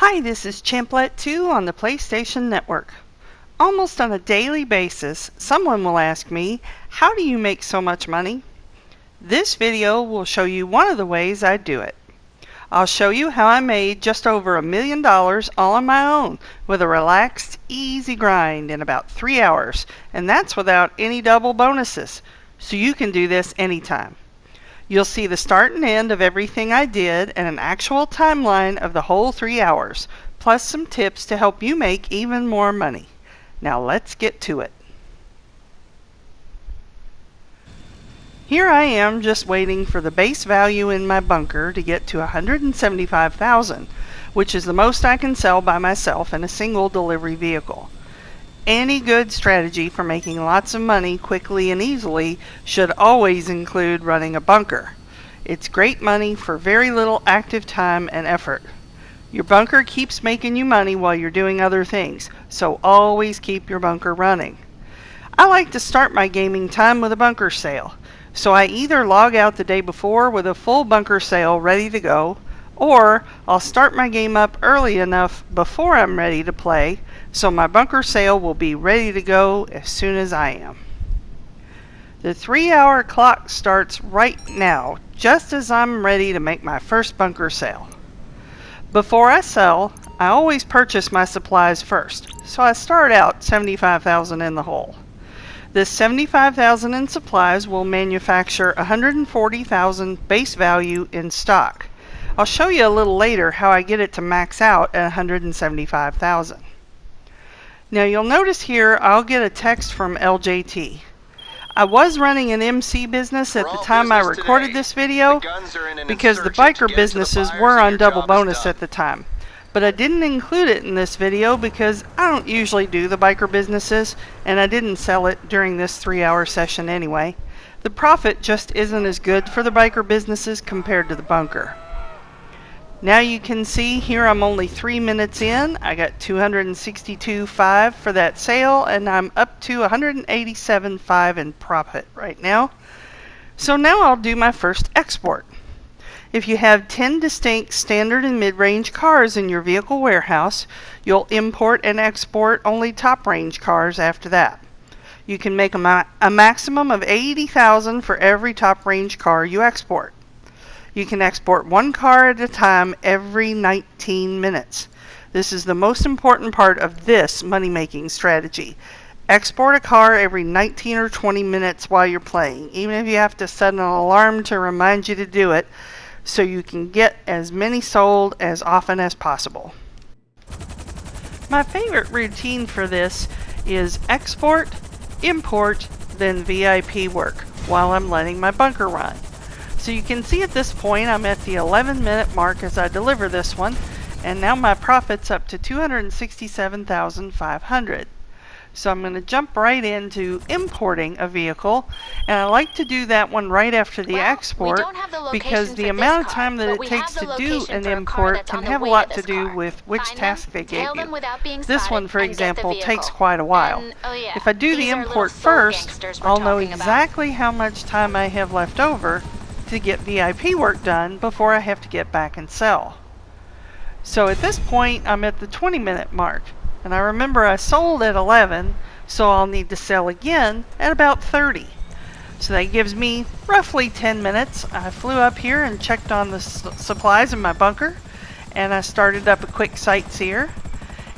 Hi, this is Champlet2 on the PlayStation Network. Almost on a daily basis, someone will ask me, how do you make so much money? This video will show you one of the ways I do it. I'll show you how I made just over $1 million all on my own with a relaxed, easy grind in about 3 hours, and that's without any double bonuses, so you can do this anytime. You'll see the start and end of everything I did and an actual timeline of the whole 3 hours, plus some tips to help you make even more money. Now let's get to it. Here I am just waiting for the base value in my bunker to get to $175,000, which is the most I can sell by myself in a single delivery vehicle. Any good strategy for making lots of money quickly and easily should always include running a bunker. It's great money for very little active time and effort. Your bunker keeps making you money while you're doing other things, so always keep your bunker running. I like to start my gaming time with a bunker sale, so I either log out the day before with a full bunker sale ready to go, or I'll start my game up early enough before I'm ready to play, so my bunker sale will be ready to go as soon as I am. The 3-hour clock starts right now, just as I'm ready to make my first bunker sale. Before I sell, I always purchase my supplies first, so I start out $75,000 in the hole. This $75,000 in supplies will manufacture $140,000 base value in stock. I'll show you a little later how I get it to max out at $175,000. Now you'll notice here I'll get a text from LJT. I was running an MC business at the time I recorded this video because the biker businesses were on double bonus at the time. But I didn't include it in this video because I don't usually do the biker businesses and I didn't sell it during this 3-hour session anyway. The profit just isn't as good for the biker businesses compared to the bunker. Now you can see here I'm only 3 minutes in. I got $262.5 for that sale and I'm up to $187.5 in profit right now. So now I'll do my first export. If you have 10 distinct standard and mid-range cars in your vehicle warehouse, you'll import and export only top-range cars after that. You can make a maximum of $80,000 for every top-range car you export. You can export one car at a time every 19 minutes. This is the most important part of this money-making strategy. Export a car every 19 or 20 minutes while you're playing, even if you have to set an alarm to remind you to do it, so you can get as many sold as often as possible. My favorite routine for this is export, import, then VIP work while I'm letting my bunker run. So you can see at this point I'm at the 11-minute mark as I deliver this one, and now my profit's up to $267,500. So I'm going to jump right into importing a vehicle, and I like to do that one right after the export because the amount of time that it takes to do an import can have a lot to do with which task they gave you. This one, for example, takes quite a while. If I do the import first, I'll know exactly how much time I have left over to get VIP work done before I have to get back and sell. So at this point I'm at the 20-minute mark, and I remember I sold at 11, so I'll need to sell again at about 30. So that gives me roughly 10 minutes. I flew up here and checked on the supplies in my bunker, and I started up a quick sightseer,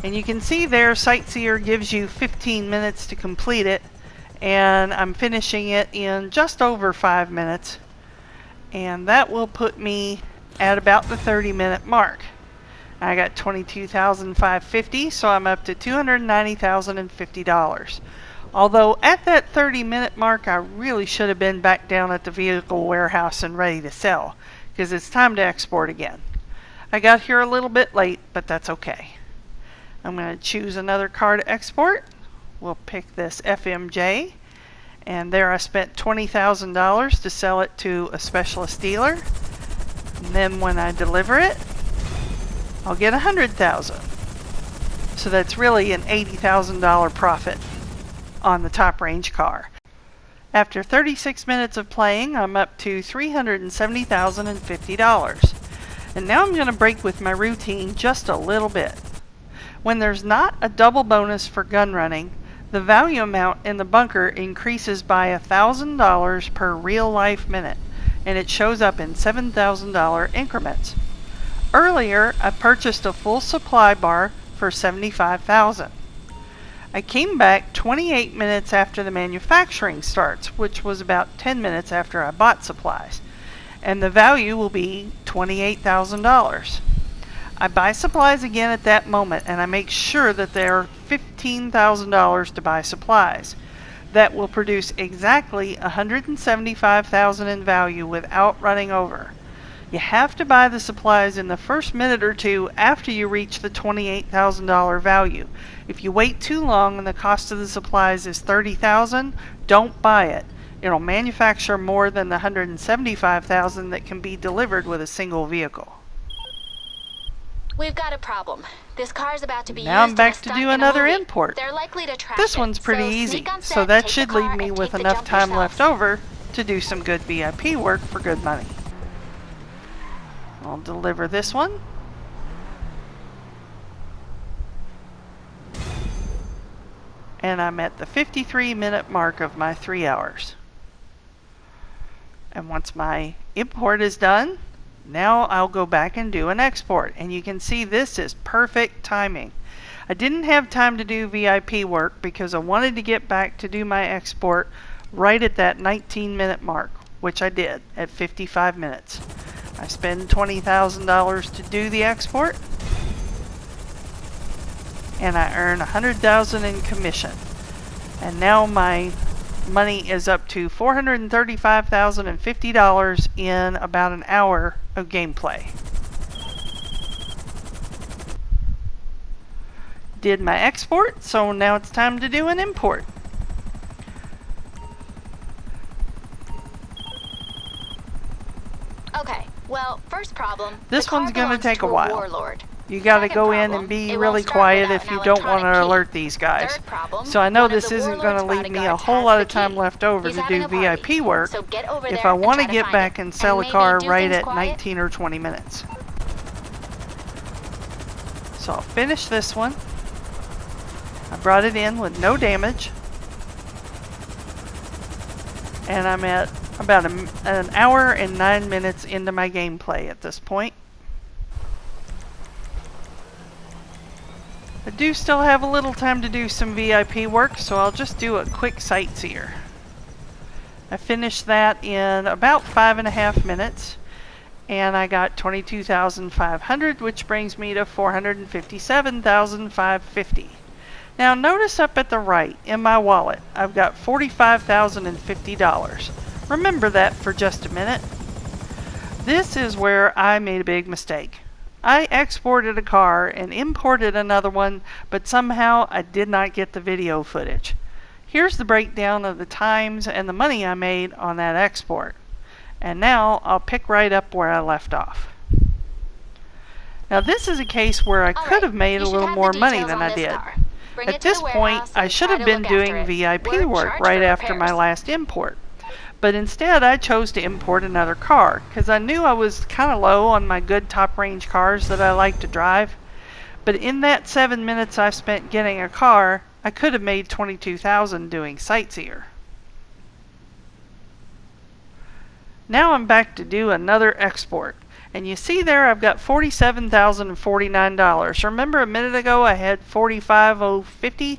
and you can see there sightseer gives you 15 minutes to complete it, and I'm finishing it in just over 5 minutes. And that will put me at about the 30-minute mark. I got $22,550, so I'm up to $290,050. Although at that 30-minute mark, I really should have been back down at the vehicle warehouse and ready to sell, because it's time to export again. I got here a little bit late, but that's okay. I'm going to choose another car to export. We'll pick this FMJ. And there I spent $20,000 to sell it to a specialist dealer. And then when I deliver it, I'll get $100,000. So that's really an $80,000 profit on the top range car. After 36 minutes of playing, I'm up to $370,050. And now I'm going to break with my routine just a little bit. When there's not a double bonus for gun running, the value amount in the bunker increases by $1,000 per real-life minute, and it shows up in $7,000 increments. Earlier, I purchased a full supply bar for $75,000. I came back 28 minutes after the manufacturing starts, which was about 10 minutes after I bought supplies, and the value will be $28,000. I buy supplies again at that moment, and I make sure that there are $15,000 to buy supplies. That will produce exactly $175,000 in value without running over. You have to buy the supplies in the first minute or two after you reach the $28,000 value. If you wait too long and the cost of the supplies is $30,000, don't buy it. It'll manufacture more than the $175,000 that can be delivered with a single vehicle. We've got a problem. This car's about to be Now used I'm back in a to stunt do in a another movie. import. They're likely to trash This it, one's pretty so easy, sneak on so set, that take should the car, leave me and with take the enough jump time yourself. left over to do some good VIP work for good money. I'll deliver this one. And I'm at the 53-minute mark of my 3 hours. And once my import is done, now I'll go back and do an export. And you can see this is perfect timing. I didn't have time to do VIP work because I wanted to get back to do my export right at that 19-minute mark, which I did at 55 minutes. I spend $20,000 to do the export, and I earn $100,000 in commission. And now my money is up to $435,050 in about an hour of gameplay. Did my export, so now it's time to do an import. Okay, well, first problem. This one's going to take a while. Warlord. You got to Second go in problem, and be it really won't start quiet without if an you don't want to electronic key. alert these guys. Third problem, So I know one of this the isn't going to Warlord's leave me a bodyguards whole has lot the of time key. left over He's to having do a party, VIP work so get over if there I and want to try get find back it. and sell a maybe car do right things at quiet. 19 or 20 minutes. So I'll finish this one. I brought it in with no damage. And I'm at about an hour and 9 minutes into my gameplay at this point. I do still have a little time to do some VIP work, so I'll just do a quick sightseer. I finished that in about 5.5 minutes, and I got 22,500, which brings me to 457,550. Now notice up at the right in my wallet, I've got $45,050. Remember that for just a minute. This is where I made a big mistake. I exported a car and imported another one, but somehow I did not get the video footage. Here's the breakdown of the times and the money I made on that export. And now I'll pick right up where I left off. Now this is a case where I could have made a little more money than I did. At this point, I should have been doing VIP work right after my last import. But instead, I chose to import another car because I knew I was kind of low on my good top range cars that I like to drive. But in that 7 minutes I spent getting a car, I could have made $22,000 doing sightseer. Now I'm back to do another export. And you see there I've got $47,049. Remember a minute ago I had $45,050?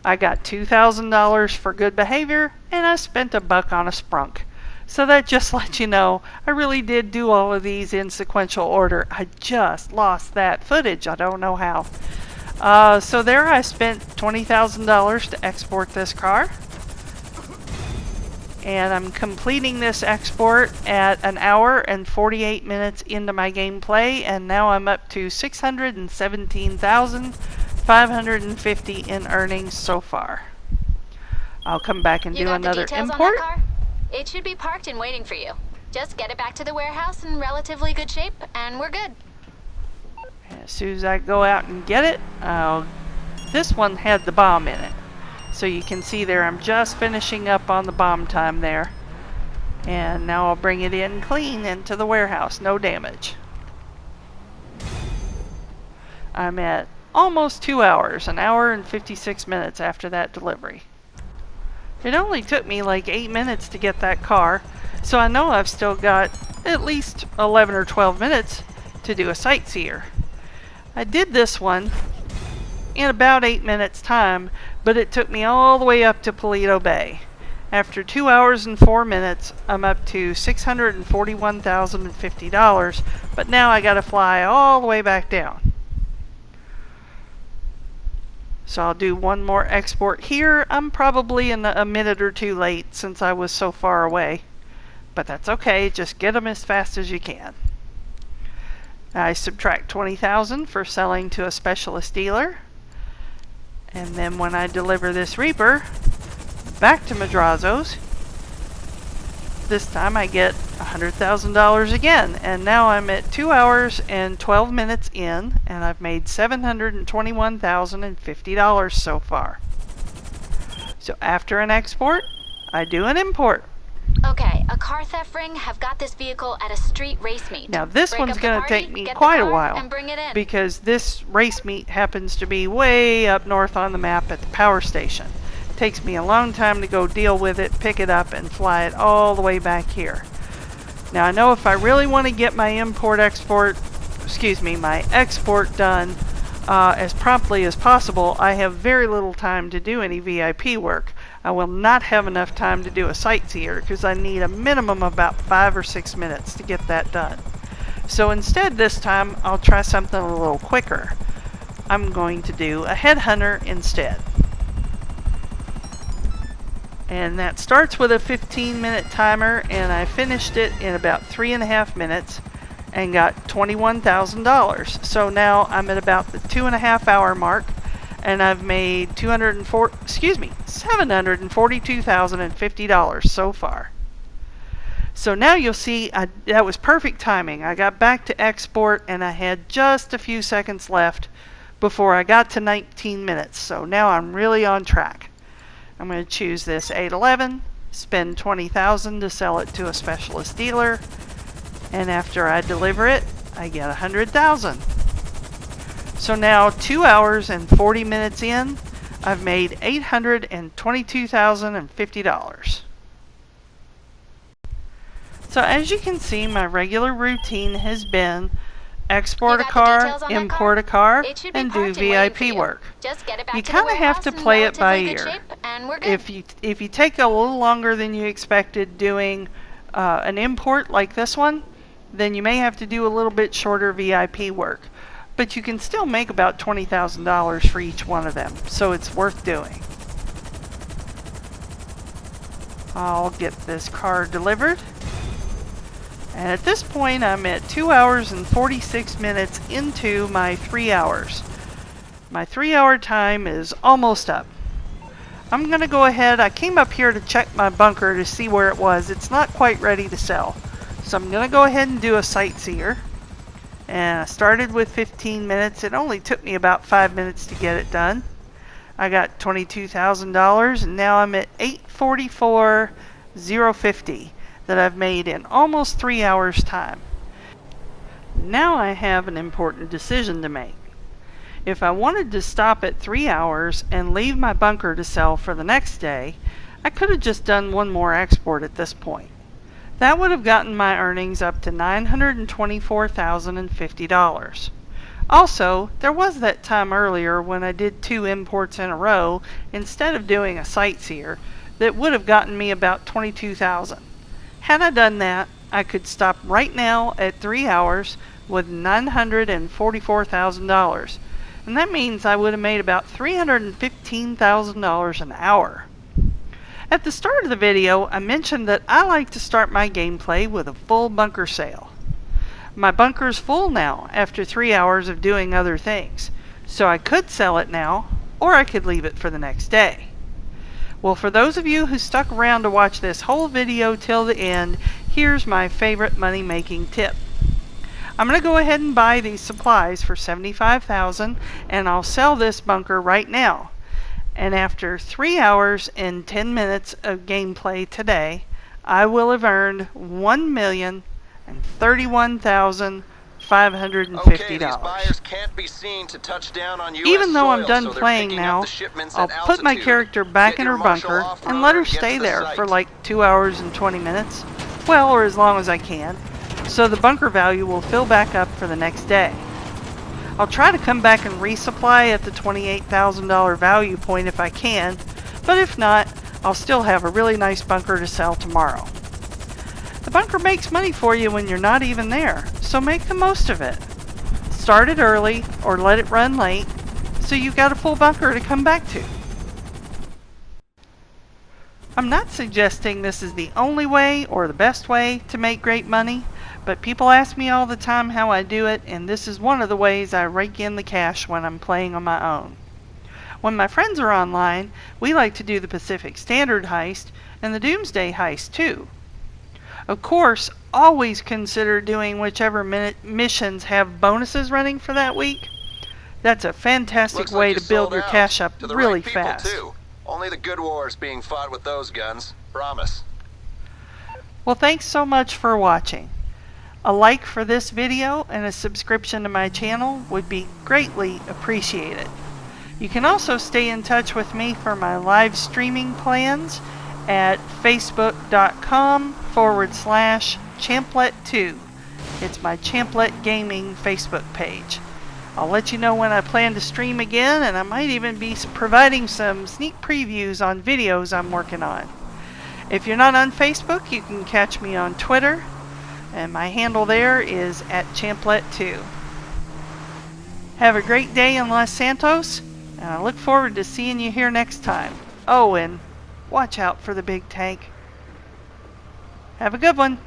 I got $2,000 for good behavior, and I spent $1 on a sprunk. So that just lets you know I really did do all of these in sequential order. I just lost that footage. I don't know how. So there I spent $20,000 to export this car. And I'm completing this export at an hour and 48 minutes into my gameplay, and now I'm up to $617,550 in earnings so far. I'll come back and do another import. It should be parked and waiting for you. Just get it back to the warehouse in relatively good shape, and we're good. As soon as I go out and get it, this one had the bomb in it. So you can see there I'm just finishing up on the bomb time there. And now I'll bring it in clean into the warehouse, no damage. I'm at almost 2 hours, an hour and 56 minutes after that delivery. It only took me like 8 minutes to get that car, so I know I've still got at least 11 or 12 minutes to do a sightseer. I did this one in about 8 minutes time, but it took me all the way up to Paleto Bay. After 2 hours and 4 minutes, I'm up to $641,050, but now I gotta fly all the way back down. So I'll do one more export here. I'm probably a minute or two late since I was so far away, but that's okay, just get them as fast as you can. I subtract $20,000 for selling to a specialist dealer, and then when I deliver this Reaper back to Madrazo's, this time I get $100,000 again, and now I'm at 2 hours and 12 minutes in, and I've made $721,050 so far. So after an export, I do an import. Okay, a car theft ring have got this vehicle at a street race meet. Now this Break one's up the going to party, take me get the quite a car, while and bring it in. because this race meet happens to be way up north on the map at the power station. It takes me a long time to go deal with it, pick it up, and fly it all the way back here. Now I know if I really want to get my my export done as promptly as possible, I have very little time to do any VIP work. I will not have enough time to do a sightseer because I need a minimum of about 5 or 6 minutes to get that done. So instead this time I'll try something a little quicker. I'm going to do a headhunter instead. And that starts with a 15-minute timer, and I finished it in about 3.5 minutes and got $21,000. So now I'm at about the 2.5 hour mark, and I've made $742,050 so far. So now you'll see that was perfect timing. I got back to export and I had just a few seconds left before I got to 19 minutes. So now I'm really on track. I'm going to choose this 811, spend $20,000 to sell it to a specialist dealer, and after I deliver it, I get $100,000. So now 2 hours and 40 minutes in, I've made $822,050. So as you can see, my regular routine has been export a car, import a car, and do VIP work. You kind of have to play it by ear. If you take a little longer than you expected doing an import like this one, then you may have to do a little bit shorter VIP work. But you can still make about $20,000 for each one of them, so it's worth doing. I'll get this car delivered. And at this point, I'm at 2 hours and 46 minutes into my 3 hours. My 3 hour time is almost up. I'm going to go ahead. I came up here to check my bunker to see where it was. It's not quite ready to sell. So I'm going to go ahead and do a sightseer. And I started with 15 minutes. It only took me about 5 minutes to get it done. I got $22,000, and now I'm at $844,050 that I've made in almost 3 hours time. Now I have an important decision to make. If I wanted to stop at 3 hours and leave my bunker to sell for the next day, I could have just done one more export at this point. That would have gotten my earnings up to $924,050. Also, there was that time earlier when I did 2 imports in a row instead of doing a sightseer that would have gotten me about $22,000. Had I done that, I could stop right now at 3 hours with $944,000. And that means I would have made about $315,000 an hour. At the start of the video, I mentioned that I like to start my gameplay with a full bunker sale. My bunker's full now after 3 hours of doing other things, so I could sell it now, or I could leave it for the next day. Well, for those of you who stuck around to watch this whole video till the end, here's my favorite money-making tip. I'm going to go ahead and buy these supplies for $75,000, and I'll sell this bunker right now. And after 3 hours and 10 minutes of gameplay today, I will have earned $1,031,000 $550. These buyers can't be seen to touch down on US Even though I'm soil, done so they're playing picking up now, the shipments I'll at put my altitude. character back Get in your her marshal bunker off-roader and let her and get stay to the there site. for like 2 hours and 20 minutes. Well, or as long as I can. So the bunker value will fill back up for the next day. I'll try to come back and resupply at the $28,000 value point if I can, but if not, I'll still have a really nice bunker to sell tomorrow. The bunker makes money for you when you're not even there, so make the most of it. Start it early or let it run late, so you've got a full bunker to come back to. I'm not suggesting this is the only way or the best way to make great money, but people ask me all the time how I do it, and this is one of the ways I rake in the cash when I'm playing on my own. When my friends are online, we like to do the Pacific Standard heist and the Doomsday heist too. Of course, always consider doing whichever missions have bonuses running for that week. That's a fantastic way to build your cash up really fast. Too. Only the good wars being fought with those guns. Promise. Well, thanks so much for watching. A like for this video and a subscription to my channel would be greatly appreciated. You can also stay in touch with me for my live streaming plans at facebook.com/Champlet2. It's my Champlet Gaming Facebook page. I'll let you know when I plan to stream again, and I might even be providing some sneak previews on videos I'm working on. If you're not on Facebook, you can catch me on Twitter, and my handle there is @Champlet2. Have a great day in Los Santos, and I look forward to seeing you here next time. Oh, and watch out for the big tank. Have a good one.